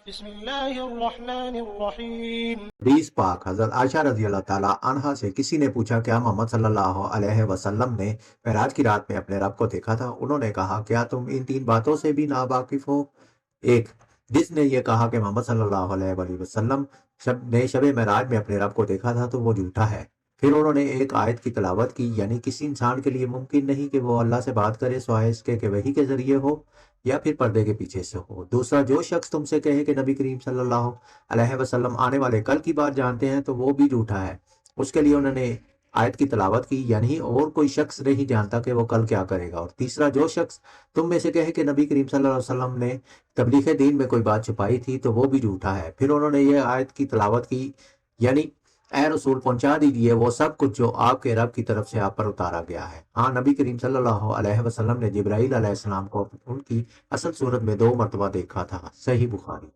بسم اللہ الرحمن الرحیم۔ حدیث پاک حضرت عائشہ رضی اللہ تعالیٰ عنہا سے کسی نے پوچھا کیا محمد صلی اللہ علیہ وسلم نے معراج کی رات میں اپنے رب کو دیکھا تھا؟ انہوں نے کہا کیا تم ان تین باتوں سے بھی ناواقف ہو؟ ایک، جس نے یہ کہا کہ محمد صلی اللہ علیہ وآلہ وسلم نے شب معراج میں اپنے رب کو دیکھا تھا تو وہ جھوٹا ہے۔ پھر انہوں نے ایک آیت کی تلاوت کی، یعنی کسی انسان کے لیے ممکن نہیں کہ وہ اللہ سے بات کرے سوائے اس کے کہ وحی کے ذریعے ہو یا پھر پردے کے پیچھے سے ہو۔ دوسرا، جو شخص تم سے کہے کہ نبی کریم صلی اللہ علیہ وسلم آنے والے کل کی بات جانتے ہیں تو وہ بھی جھوٹا ہے۔ اس کے لیے انہوں نے آیت کی تلاوت کی، یعنی اور کوئی شخص نہیں جانتا کہ وہ کل کیا کرے گا۔ اور تیسرا، جو شخص تم میں سے کہے کہ نبی کریم صلی اللہ علیہ وسلم نے تبلیغ دین میں کوئی بات چھپائی تھی تو وہ بھی جھوٹا ہے۔ پھر انہوں نے یہ آیت کی تلاوت کی، یعنی اے رسول پہنچا دیجئے وہ سب کچھ جو آپ کے رب کی طرف سے آپ پر اتارا گیا ہے۔ ہاں، نبی کریم صلی اللہ علیہ وسلم نے جبرائیل علیہ السلام کو ان کی اصل صورت میں 2 مرتبہ دیکھا تھا۔ صحیح بخاری۔